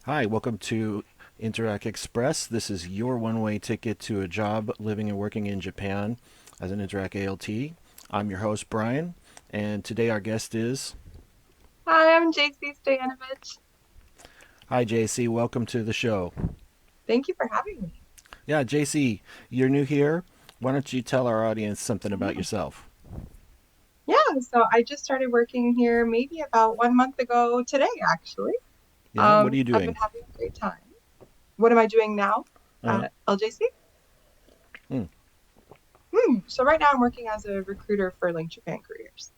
Hi, welcome to INTERAC EXPRESS. This is your one-way ticket to a job living and working in Japan as an INTERAC ALT. I'm your host, Brian, and today our guest is... Hi, I'm JC Stayanovich. Hi, JC. Welcome to the show. Thank you for having me. Yeah, JC, you're new here. Why don't you tell our audience something about Mhm. yourself? Yeah, so I just started working here maybe about 1 month ago today, actually. Yeah, what are you I've been doing? having a great time. What am I doing now Uh, at LJC? hmm. So right now I'm working as a recruiter for Link Japan Careers,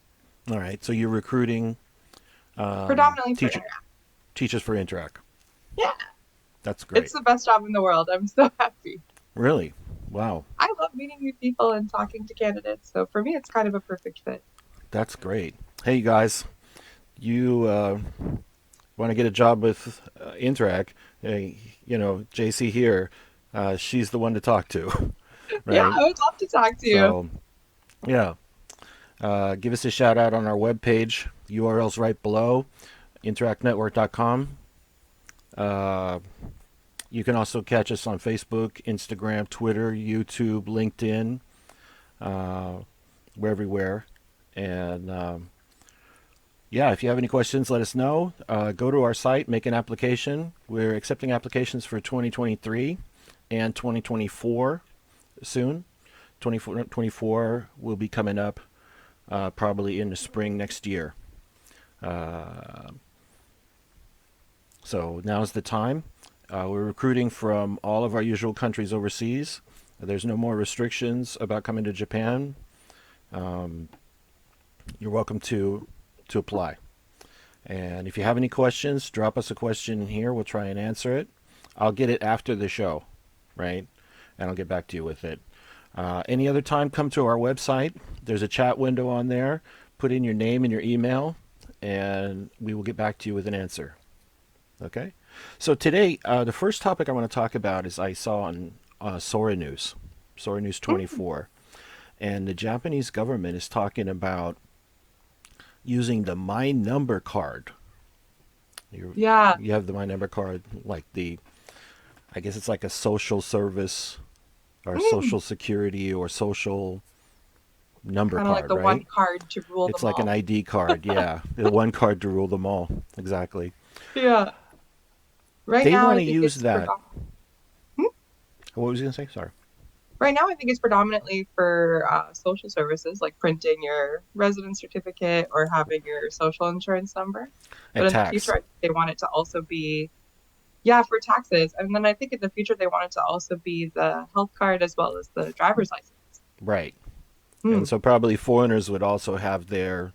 All right, so you're recruiting predominantly for teacher Interact. teachers for INTERAC. Yeah, That's great. it's the best job in the world. I'm so happy. Really? Wow, I love meeting new people and talking to candidates, so for me it's kind of a perfect fit. that's great. Hey, you guys, you want to get a job with Interac, JC here, she's the one to talk to, Yeah, right? I would love to talk to you. So, yeah, give us a shout out on our webpage. URL's right below, interactnetwork.com. Uh, you can also catch us on Facebook, Instagram, Twitter, YouTube, LinkedIn. Uh, we're everywhere. And yeah, if you have any questions, let us know. Go to our site, make an application. We're accepting applications for 2023 and 2024 soon. 2024 will be coming up probably in the spring next year. Uh, so now's the time. We're recruiting from all of our usual countries overseas. There's no more restrictions about coming to Japan. Um, you're welcome to apply. And if you have any questions, drop us a question here. We'll try and answer it. I'll get it after the show, right? And I'll get back to you with it. Any other time, come to our website. There's a chat window on there. Put in your name and your email, and we will get back to you with an answer. Okay? So today, the first topic I want to talk about is I saw on Sora News, Sora News Mm, 24, and the Japanese government is talking about using the My Number card. You yeah, you have the My Number card, like the I guess it's like a social service or mm, social security or social number kind of like card, the one right? card to rule It's them like an all. ID card, yeah. The one card to rule them all. Exactly. Yeah. Right They now, want I to think use it's that. predominant. What was you going to say? Sorry. Right now, I think it's predominantly for social services, like printing your residence certificate or having your social insurance number. But And in the future, tax. I think they want it to also be, yeah, for taxes. And then I think in the future, they want it to also be the health card as well as the driver's license. Right. And Mm. so probably foreigners would also have their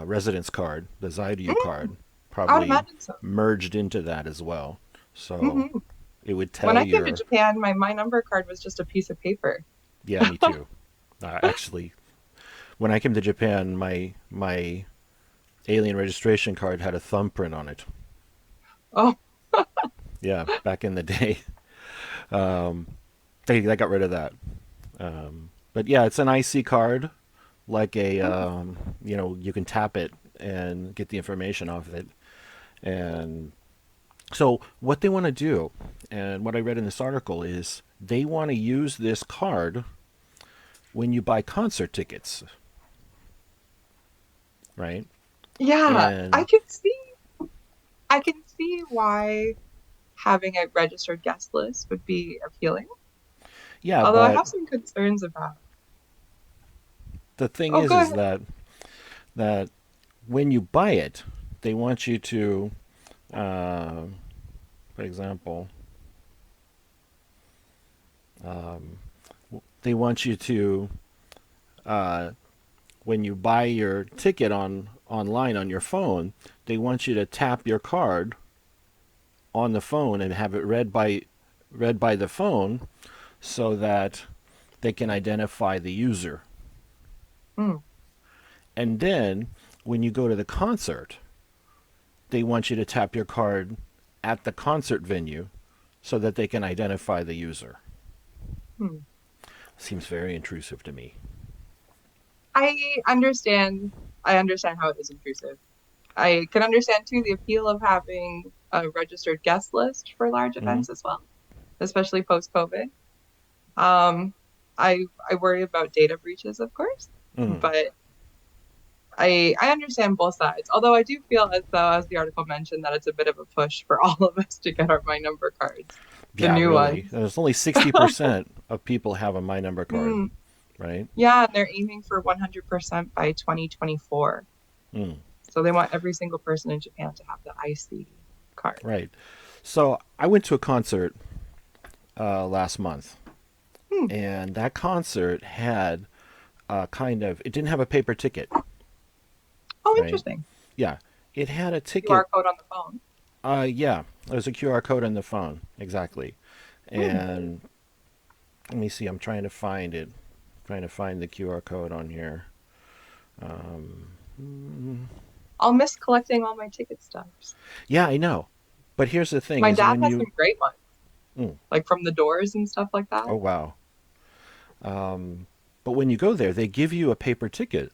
residence card, the Zaidu Mm. card, I would probably imagine so. merged into that as well. So Hmm. it would When tell I came to your, Japan, my number card was just a piece of paper. yeah, me too. Actually, when I came to Japan, my alien registration card had a thumbprint on it. Oh, Yeah, back in the day. Um, they got rid of that. But yeah, it's an IC card, like a you can tap it and get the information off of it. And so what they want to do, and what I read in this article is they want to use this card when you buy concert tickets, right? yeah. And I can see why having a registered guest list would be appealing. yeah, Although I but have some concerns about. the thing Oh, is go is ahead. that when you buy it, they want you to, uh, for example, um, they want you to uh, when you buy your ticket on online on your phone, they want you to tap your card on the phone and have it read by the phone so that they can identify the user. Mm, And then when you go to the concert, they want you to tap your card at the concert venue so that they can identify the user. mm. Seems very intrusive to me. I understand. I understand how it is intrusive. I can understand too the appeal of having a registered guest list for large Hmm. events as well, especially post-COVID. Um, I worry about data breaches, of course, Mm. but I understand both sides. Although I do feel as though, as the article mentioned, that it's a bit of a push for all of us to get our My Number cards, the Yeah, new really. ones. There's only 60% of people have a My Number card, Mm, right? yeah, and they're aiming for 100% by 2024. Mm. So they want every single person in Japan to have the IC card. Right. So I went to a concert last month, Hmm. and that concert had it didn't have a paper ticket, Oh, right? interesting. Yeah, it had a ticket. QR code on the phone. Yeah, there's a QR code on the phone, exactly. Hmm. And let me see, I'm trying to find it, trying to find the QR code on here. Mm, I'll miss collecting all my ticket stubs. yeah, I know. But here's the thing My is dad when has some you, great ones, mm, like from the doors and stuff like that. oh wow. But when you go there, they give you a paper ticket,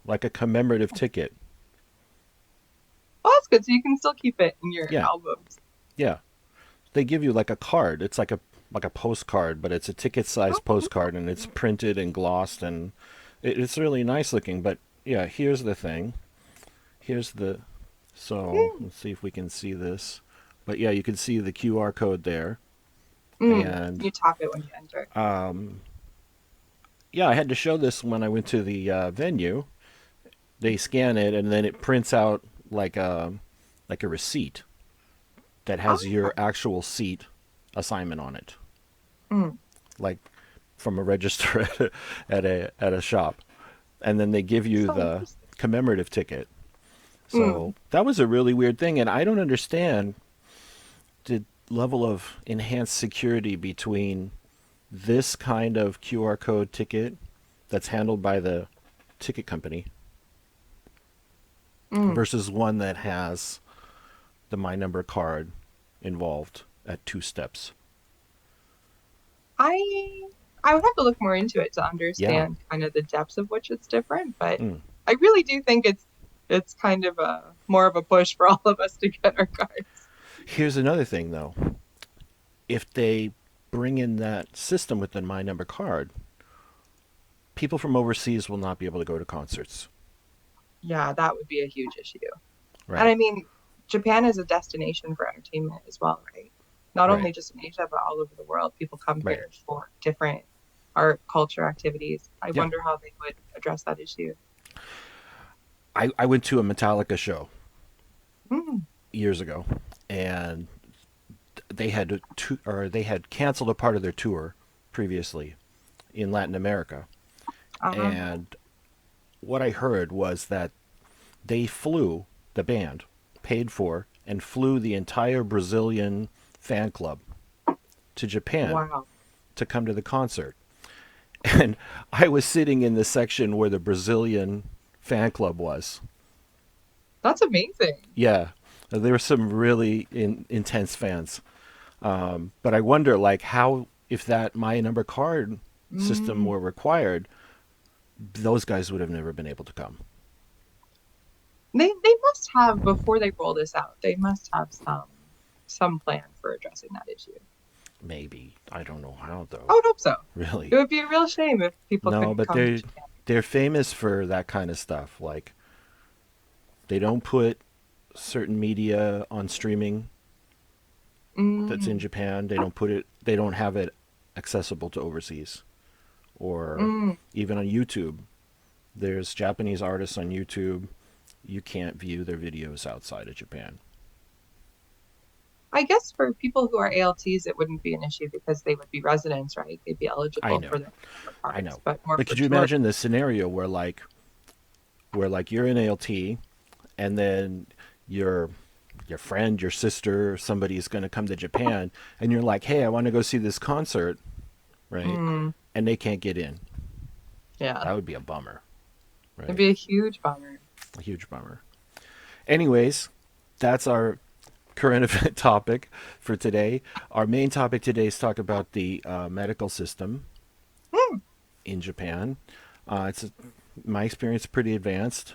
like a commemorative ticket. Oh, that's good. So you can still keep it in your Yeah, albums. yeah. They give you like a card. It's like a postcard, but it's a ticket-sized Oh, postcard, and it's printed and glossed, and it's really nice looking. But yeah, here's the thing. Here's the so mm. let's see if we can see this. But yeah, you can see the QR code there, Mm. and You tap it when you enter. yeah, I had to show this when I went to the venue. They scan it, and then it prints out like a receipt that has Oh. your actual seat assignment on it, Mm. like from a register at a shop, and then they give you So the interesting. commemorative ticket. Mm. So that was a really weird thing, and I don't understand the level of enhanced security between this kind of QR code ticket that's handled by the ticket company Mm. versus one that has the My Number card involved at two steps. I I would have to look more into it to Yeah. understand kind of the depths of which it's different, but Mm. I really do think it's kind of a more of a push for all of us to get our cards. Here's another thing, though. If they bring in that system with the My Number card, people from overseas will not be able to go to concerts. Yeah, that would be a huge issue. And Right. I mean, Japan is a destination for entertainment as well, right? Not Right. only just in Asia, but all over the world. People come Right. here for different art, culture activities. I Yeah. wonder how they would address that issue. I went to a Metallica show Mm. years ago, and they had canceled a part of their tour previously in Latin America. Uh, And what I heard was that they flew the band, paid for, and flew the entire Brazilian fan club to Japan wow. to come to the concert. And I was sitting in the section where the Brazilian fan club was. That's amazing. Yeah, there were some really intense fans. But I wonder, like, how if that My Number card system Mm. were required, those guys would have never been able to come. They must have before they roll this out. They must have some plan for addressing that issue. Maybe I don't know how I though. would hope so. It Really, would be a real shame if people no. couldn't But come to Japan. they're famous for that kind of stuff. Like they don't put certain media on streaming that's in Mm. Japan. They don't put it. They don't have it accessible to overseas or Mm. even on YouTube. There's Japanese artists on YouTube. You can't view their videos outside of Japan. I guess for people who are ALTs, it wouldn't be an issue because they would be residents, right? They'd be I eligible for know, the number I cards, know. but more But for could you tourists. imagine the scenario where like you're an ALT and then your your friend, your sister, somebody is going to come to Japan and you're like, "Hey, I want to go see this concert," right? Mm. And they can't get in. Yeah, That would be a bummer, it'd right? be a huge bummer. A huge bummer. Anyways, that's our current event topic for today. Our main topic today is talk about the medical system Mm. in Japan. It's my experience pretty advanced.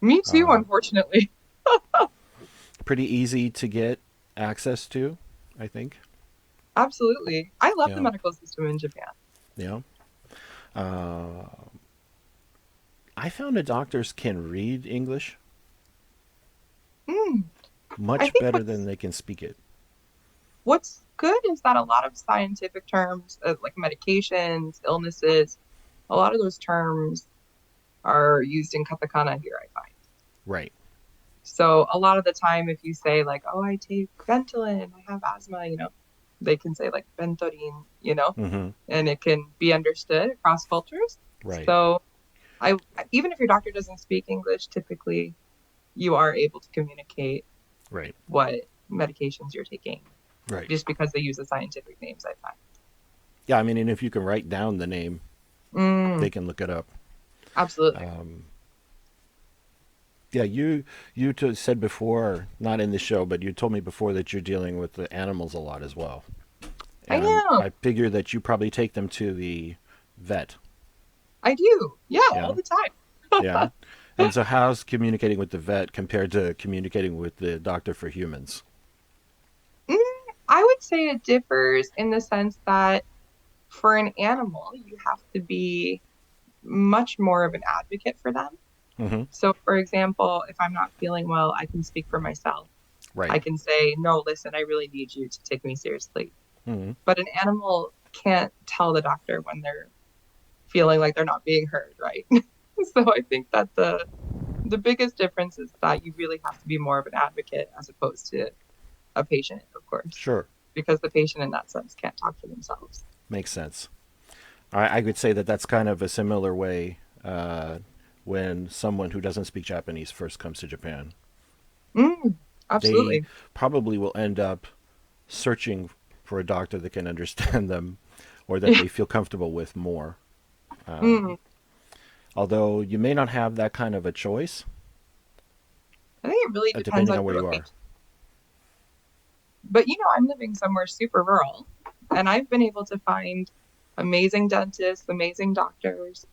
Me too, Uh, unfortunately. pretty easy to get access to, I think. Absolutely. I love the Yeah, medical system in Japan. yeah. Uh, I found that doctors can read English Mm. I much think better than they can speak it. what's good is that a lot of scientific terms, like medications, illnesses, a lot of those terms are used in katakana here, I find. Right. So a lot of the time, if you say like, "Oh, I take Ventolin, I have asthma," they can say like Ventoline, Mm-hmm. and it can be understood across cultures. Right. So I, even if your doctor doesn't speak English, typically you are able to communicate Right. what medications you're taking Right. just because they use the scientific names, I Yeah, I mean, and if you can write down the name, find. they can look it up. Absolutely. Um, yeah, you said before, not in the show, but you told me before that you're dealing with the animals a lot as well, I and am. I figure that you probably take them to the vet. I do. Yeah, all Yeah, the time. yeah. And so, how's communicating with the vet compared to communicating with the doctor for humans? Mm, I would say it differs in the sense that for an animal, you have to be much more of an advocate for them. Mm-hmm. So, for example, if I'm not feeling well, I can speak for myself. Right. I can say, no, listen, I really need you to take me seriously. Mm-hmm. But an animal can't tell the doctor when they're feeling like they're not being heard, right? So I think that the biggest difference is that you really have to be more of an advocate as opposed to a patient, of course, Sure, because the patient in that sense can't talk for themselves. makes sense. I would say that that's kind of a similar way when someone who doesn't speak Japanese first comes to Japan. Mm, They absolutely. probably will end up searching for a doctor that can understand them or that they feel comfortable with more. Mm, Although you may not have that kind of a choice, I think it really depends depending on on where your you are. location. But I'm living somewhere super rural, and I've been able to find amazing dentists, amazing doctors.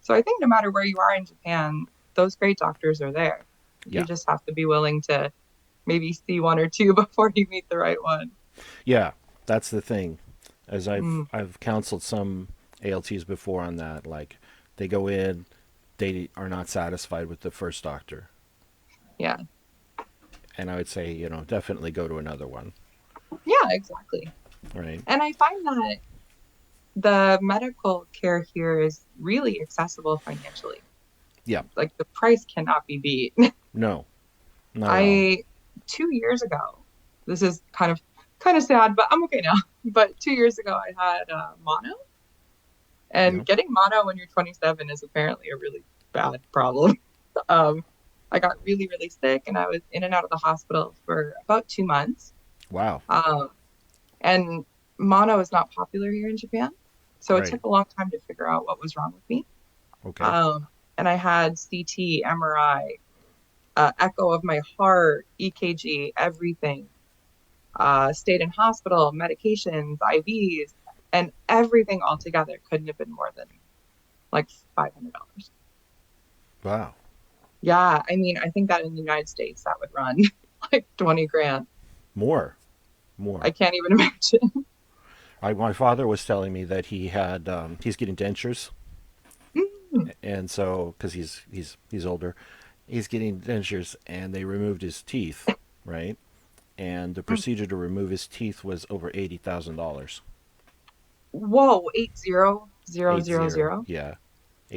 So I think no matter where you are in Japan, those great doctors are there. You Yeah. just have to be willing to maybe see one or two before you meet the right one. Yeah, that's the thing. As Mm, I've counseled some ALTs before on that, like they go in, they are not satisfied with the first doctor, yeah. and I would say, definitely go to another one, Yeah, exactly. right? And I find that the medical care here is really accessible financially. Yeah. Like the price cannot be beat. No, not at all. I 2 years ago, this is kind of sad, but I'm okay now. But 2 years ago, I had mono, Yeah. and getting mono when you're 27 is apparently a really bad problem. Um, I got really, really sick, and I was in and out of the hospital for about 2 months. Wow. Um, and mono is not popular here in Japan, so it Right. took a long time to figure out what was wrong with me. Okay. Um, and I had CT, MRI, echo of my heart, EKG, everything. Stayed in hospital, medications, IVs, and everything all together couldn't have been more than like $500. Wow. Yeah, I mean, I think that in the United States that would run like 20 grand. More. I More. can't even imagine. My father was telling me that he's getting dentures, Mm, and so because he's older, he's getting dentures, and they removed his teeth, right? And the mm. procedure to remove his teeth was over $80,000. Whoa, 80 0 Eight 0 zero, 0. yeah,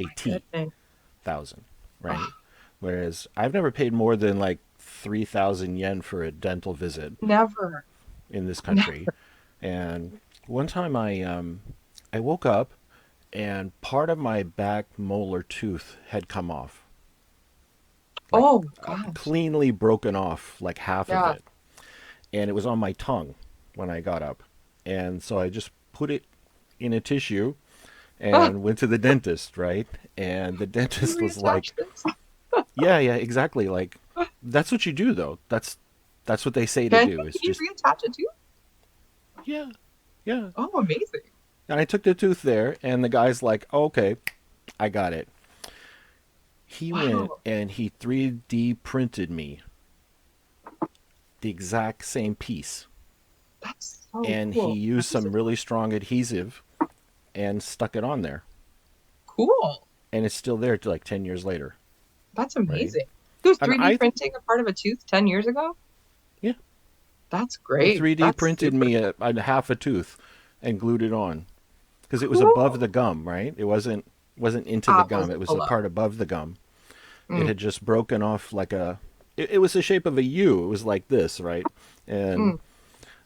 My 80,000, goodness. right? Oh, Whereas I've never paid more than like 3,000 yen for a dental visit never, in this country. never. And one time I woke up and part of my back molar tooth had come off, like Oh gosh. cleanly broken off, like half of Yeah. it, and it was on my tongue when I got up, and so I just put it in a tissue Ah, and went to the dentist, right? And the can you dentist was reattach like, this? "Yeah, yeah, exactly. Like that's what you do, though. That's what they say to Can do. It's you just reattach it too? yeah, yeah." Oh, amazing. And I took the tooth there, and the guy's like, oh, "Okay, I got it." He went Wow. and he 3D printed me the exact same piece. That's so And he cool. used That is some really strong adhesive and stuck it on there. cool. And it's still there like 10 years later, That's right? amazing. He was And 3D I think, printing a part of a tooth 10 years ago? yeah, That's he great. 3D That's printed super me a half a tooth and glued it on because it was above cool. the gum, right? It wasn't into the Ah, gum. was It was the below. part above the gum. It Mm, had just broken off like a. It was the shape of a U. It was like this, right? And mm,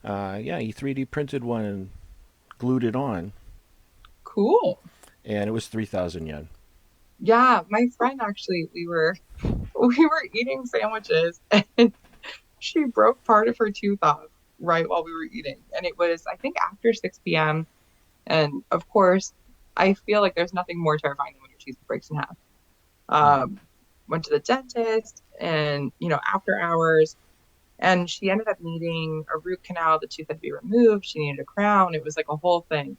yeah, he 3D printed one and glued it on, cool. and it was 3,000 yen. Yeah, my friend actually, we were eating sandwiches and she broke part of her tooth off right while we were eating. And it was, I think, after 6 p.m. And of course, I feel like there's nothing more terrifying than when your tooth breaks in half. Mm. Um, went to the dentist and, after hours, and she ended up needing a root canal. The tooth had to be removed. She needed a crown. It was like a whole thing.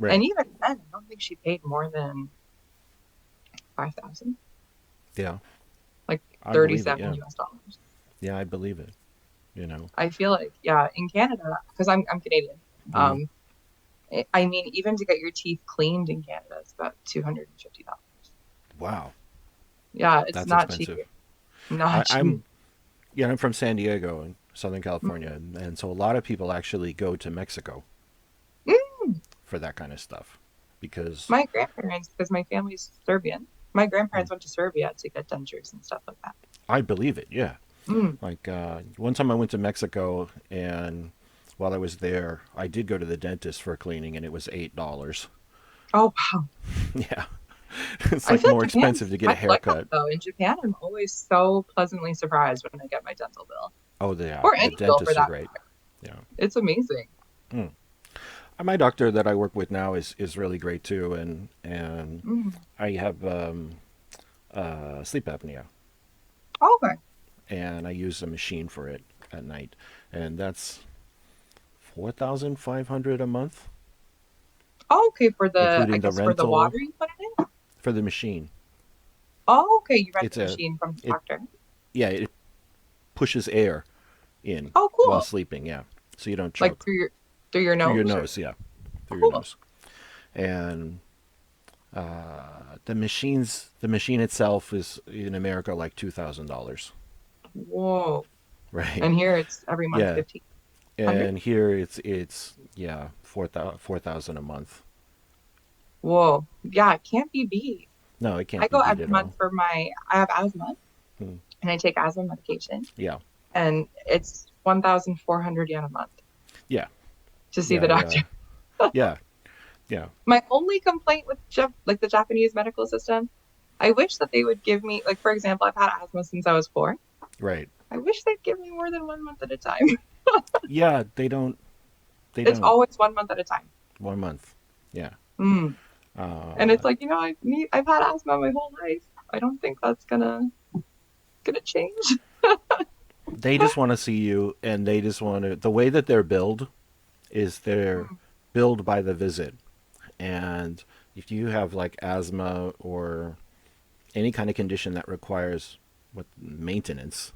And Right. even then, I don't think she paid more than 5,000, Yeah, like I believe it. 37 Yeah, US dollars. yeah, I believe it. You know. I feel like, yeah, in Canada, because I'm Canadian. Hmm. I mean, even to get your teeth cleaned in Canada, it's about $250. Wow, Yeah, it's that's not cheap. expensive. Not cheap. I'm yeah, I'm from San Diego in Southern Mm. California, and so a lot of people actually go to Mexico Mm. for that kind of stuff because My grandparents, because my family's Serbian, my mm, grandparents went to Serbia to get dentures and stuff like that. I believe it. Yeah, Mm. like one time I went to Mexico, and while I was there, I did go to the dentist for a cleaning, and it was $8. Oh, wow. Yeah, it's I like feel like more expensive Japan's to get a kind of like that haircut. though. In Japan, I'm always so pleasantly surprised when I get my dental bill, Oh, yeah, or the any bill for dentists are that great. matter. Yeah. It's amazing. Mm. My doctor that I work with now is really great too, and Mm. I have sleep apnea, Okay. and I use a machine for it at night, and that's 4,500 a month, Okay, for I including the guess for the rental water you put it in. for the machine. Oh, okay, you rent It's the a machine from the it doctor. yeah, it pushes air in Oh, while cool. sleeping. Yeah, so you don't Like choke through your through your nose or nose. Yeah, through your cool. nose, and the machine itself is in America like $2,000, Whoa. right? And here it's every month Yeah, 1,500. and here it's yeah 4,000 a month. Whoa. Yeah, it can't be beat. No, it can't I be go beat every at all. month for I have asthma Hmm. and I take asthma medication Yeah, and it's 1,400 yen a month yeah, to see the yeah, doctor. yeah, yeah. My only complaint with like the Japanese medical system, I wish that they would give me, like, for example, I've had asthma since I was 4. Right. I wish they'd give me more than 1 month at a time. Yeah, they don't. They It's don't. always 1 month at a time. 1 month. Yeah. Mm. And Uh, it's like, I've had asthma my whole life. I don't think that's gonna change. they just want to see you, and they just want to. The way that they're billed is they're Mm. billed by the visit, and if you have like asthma or any kind of condition that requires what maintenance,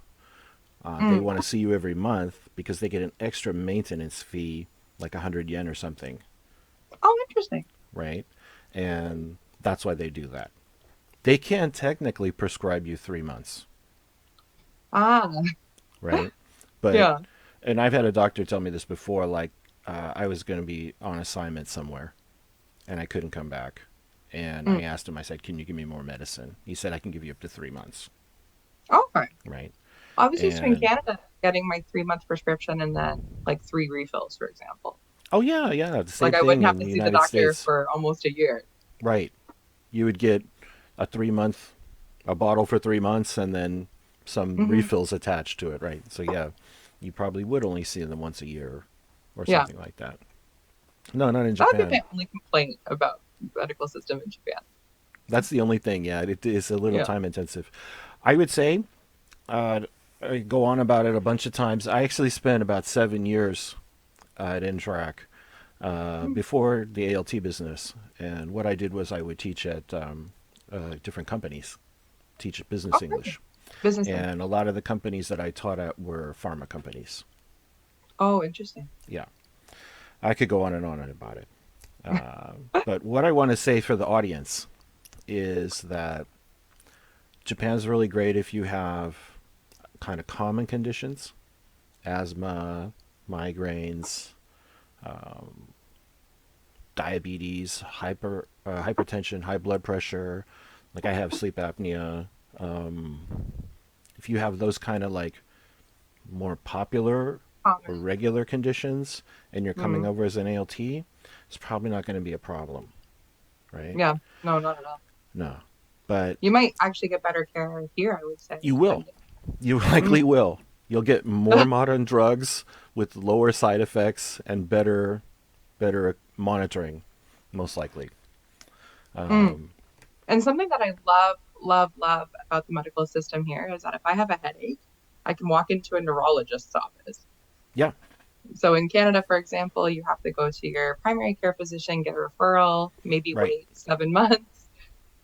they Mm. want to see you every month because they get an extra maintenance fee, like 100 yen or something, Oh, interesting. right? And that's why they do that. They can technically prescribe you 3 months, Ah, right? But yeah. and I've had a doctor tell me this before, like I was going to be on assignment somewhere and I couldn't come back. And I Mm. asked him, I said, can you give me more medicine? He said, I can give you up to 3 months, Okay. right? I was used to in And Canada getting my 3 month prescription and then like 3 refills, for example. oh, yeah, yeah, the Like same I thing wouldn't have in to the see the United doctor States, for almost a year. right? You would get a 3 month, a bottle for 3 months, and then some Hmm. refills attached to it, right? So, yeah, you probably would only see them once a year or Yeah. something like that. No, not in That would be Japan. my only complaint about the medical system in Japan. That's the only thing. Yeah, it is a little Yeah. time intensive. I would say uh, I go on about it a bunch of times. I actually spent about 7 years at INTERAC Mm. before the ALT business, and what I did was I would teach at different companies, teach business Okay. English, Business thing. And a lot of the companies that I taught at were pharma companies. Oh, interesting. Yeah, I could go on and on about it. But what I want to say for the audience is that Japan's really great if you have kind of common conditions, asthma, migraines, diabetes, hypertension, high blood pressure. Like I have sleep apnea. Um, if you have those kind of like more popular or Common. regular conditions and you're coming Hmm. over as an ALT, it's probably not going to be a problem, right? Yeah. No, not at all. No. But You might actually get better care here, I would say, you will. depending. You Mhm. likely will. You'll get more modern drugs with lower side effects and better monitoring, most likely. Mm. Um, And something that I love, love, love about the medical system here is that if I have a headache, I can walk into a neurologist's office. yeah, So in Canada, for example, you have to go to your primary care physician, get a referral, maybe right, wait 7 months.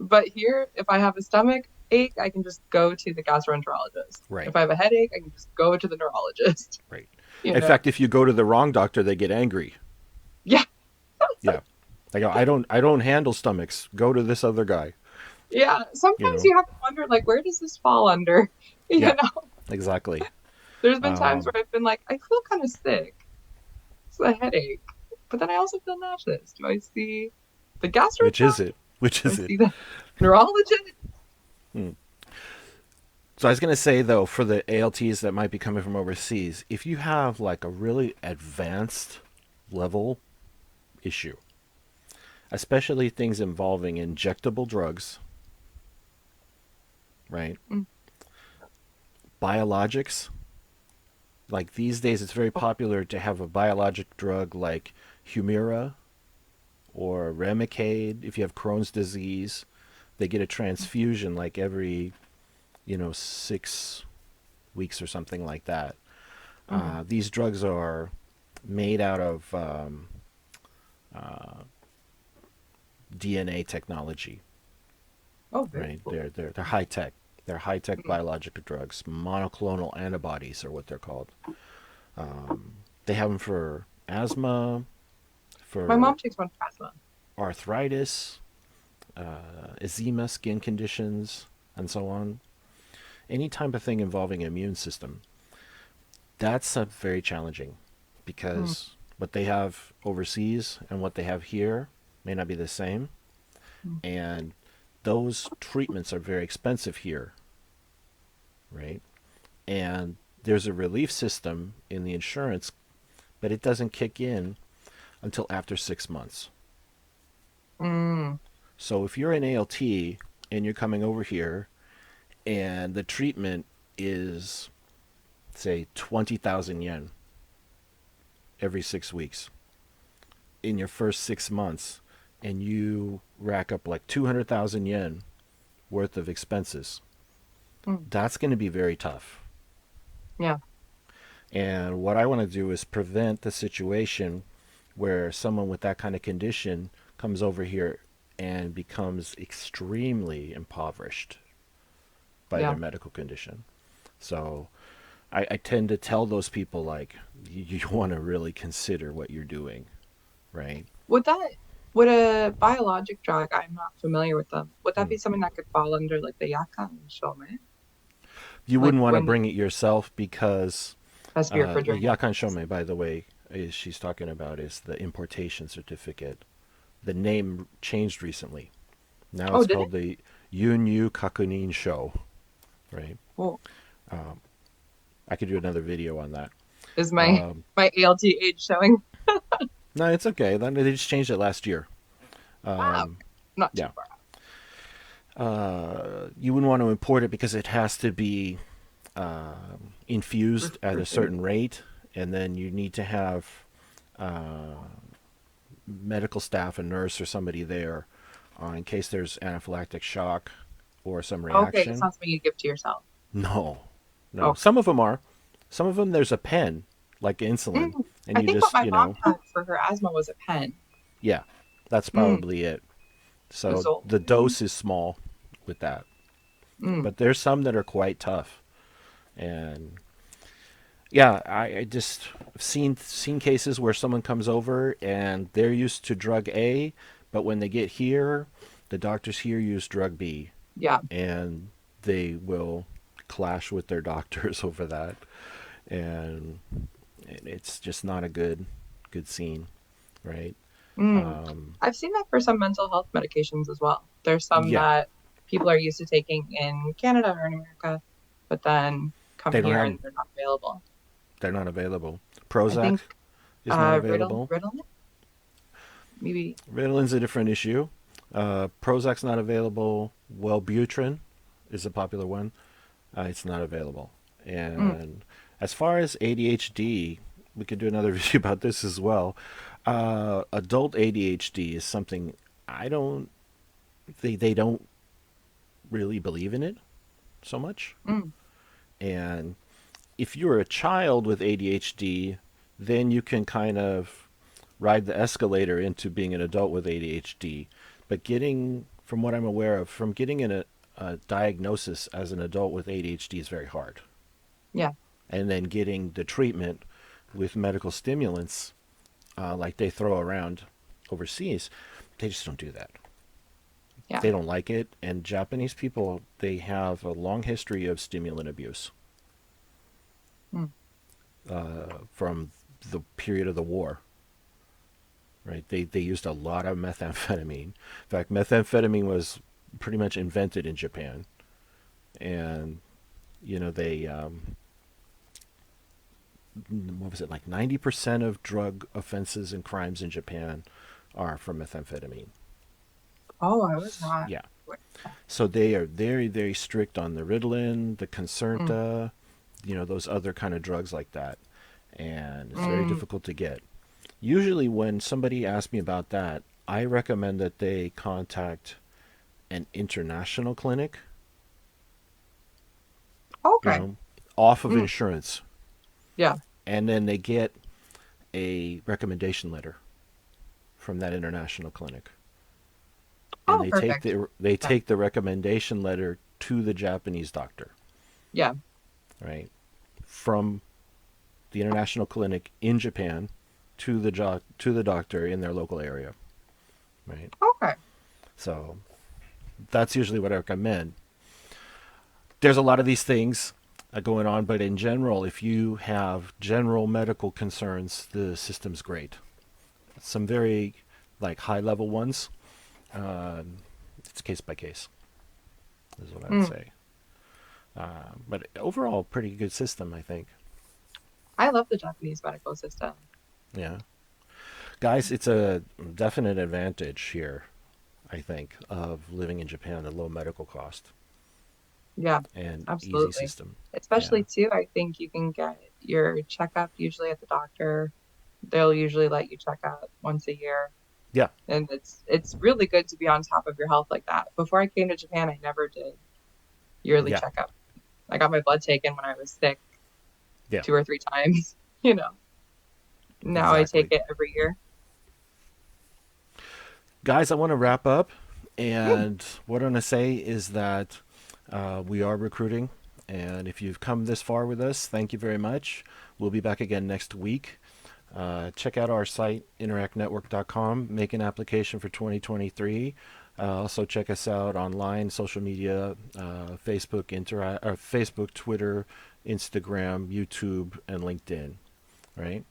But here, if I have a stomach ache, I can just go to the gastroenterologist. right, If I have a headache, I can just go to the neurologist. right. You In know? fact, if you go to the wrong doctor, they get angry. Yeah, Yeah. They go, I don't handle stomachs. Go to this other guy. yeah. You Sometimes know. you have to wonder, like, where does this fall under? You Yeah. know, Exactly. there's been times Um, where I've been like, I feel kind of sick. It's a headache. But then I also feel nauseous. Do I see the which is gastroenterologist? it? Which Do I is it? see the neurologist? Hmm. So I was gonna say though, for the ALTs that might be coming from overseas, if you have like a really advanced level issue, especially things involving injectable drugs, right? Mm. Biologics, like these days, it's very Oh, popular to have a biologic drug like Humira or Remicade. If you have Crohn's disease, they get a transfusion like every 6 weeks or something like that. mhm. These drugs are made out of DNA technology, Oh, very right? cool. They're high tech. They're high tech Mm. biologic drugs. Monoclonal antibodies are what they're called. They have them for asthma, My for mom takes one for asthma. arthritis, eczema, skin conditions, and so on. Any type of thing involving immune system. That's very challenging Mm. because what they have overseas and what they have here may not be the same. Mm. And those treatments are very expensive here, right? And there's a relief system in the insurance, but it doesn't kick in until after 6 months. Mm. So if you're an ALT and you're coming over here and the treatment is, say, 20,000 yen every 6 weeks in your first 6 months, and you rack up like 200,000 yen worth of expenses, Mm. that's going to be very tough. Yeah. And what I want to do is prevent the situation where someone with that kind of condition comes over here and becomes extremely impoverished by their Yeah. medical condition. So I tend to tell those people, like, you want to really consider what you're doing, right? Would that would a biologic drug, I'm not familiar with them, would that Hmm. be something that could fall under like the yakan shome? You Like wouldn't want to when bring it yourself because has to be the refrigerated, Yakan I guess. Shome, by the way, is she's talking about is the importation certificate. The name changed recently. Now Oh, it's did it? called the Yunyu Kakunin Show, right? Oh, Um, I could do another video on that. is my Um, my ALT age showing? no, it's okay. They just changed it last year. Ah, Um, not too yeah. far. You wouldn't want to import it because it has to be infused at a certain Refrigerated. rate, and then you need to have uh, medical staff, a nurse, or somebody there in case there's anaphylactic shock or some Okay, it's reaction. not something you give to yourself. No, no. Okay. Some of them are. Some of them there's a pen, like insulin, Mm, and I you think what just, my mom had for her asthma was a pen. yeah, that's Mm, probably it. the So the Zoloft. dose is small with that. Mm, but there's some that are quite tough. And yeah, I just seen cases where someone comes over and they're used to drug A, but when they get here, the doctors here use drug B, yeah. and they will clash with their doctors over that, and it's just not a good scene, right? Mm. Um, I've seen that for some mental health medications as well. There's some yeah, that people are used to taking in Canada or in America, but then come they don't here have and they're not available. they're not available. I Prozac think is not available. Ritalin, maybe. Ritalin's a different issue. Prozac's not available. Wellbutrin is a popular one. It's not available. Mm, And as far as ADHD, we could do another video about this as well. Adult ADHD is something I don't. They don't really believe in it so much. mm. And if you're a child with ADHD, then you can kind of ride the escalator into being an adult with ADHD. But getting, from what I'm aware of, from getting a diagnosis as an adult with ADHD is very hard. Yeah, And then getting the treatment with medical stimulants, like they throw around overseas, they just don't do that. yeah. They don't like it. And Japanese people, they have a long history of stimulant abuse Mm. from the period of the war. Right? They used a lot of methamphetamine. In fact, methamphetamine was pretty much invented in Japan, and they what was it, like 90% of drug offenses and crimes in Japan are from methamphetamine. Oh, I was not. Yeah. aware of that. So they are very, very strict on the Ritalin, the Mm, Concerta, those other kind of drugs like that. And it's very mm. difficult to get. Usually, when somebody asks me about that, I recommend that they contact an international clinic, you Okay. know, off of Mm, insurance. yeah. And then they get a recommendation letter from that international clinic. And Oh, perfect. they Yeah. take the recommendation letter to the Japanese doctor, Yeah. right? From the international clinic in Japan to to the doctor in their local area, right? Okay. So that's usually what I recommend. There's a lot of these things going on, but in general, if you have general medical concerns, the system's great. Some very like high level ones, it's case by case, is what I would Mm. say. But overall, pretty good system, I think. I love the Japanese medical system. Yeah, guys, it's a definite advantage here, I think, of living in Japan, the low medical cost Yeah, and easy absolutely. system. Especially Yeah, too, I think you can get your checkup usually at the doctor. They'll usually let you check out once a year. yeah, And it's really good to be on top of your health like that. Before I came to Japan, I never did yearly yeah, checkup. I got my blood taken when I was sick yeah. 2 or 3 times, you know. Now I take Exactly. it every year. Guys, I want to wrap up. Mm, And what I'm going to say is that we are recruiting. And if you've come this far with us, thank you very much. We'll be back again next week. Check out our site, interactnetwork.com. Make an application for 2023. Also, check us out online, social media, Facebook, Twitter, Instagram, YouTube, and LinkedIn. Right?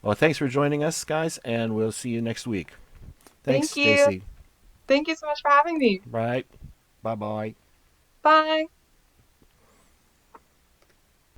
Well, thanks for joining us, guys, and we'll see you next week. thank Thanks, you. JC. Thank you so much for having me. Right. Bye bye. Bye.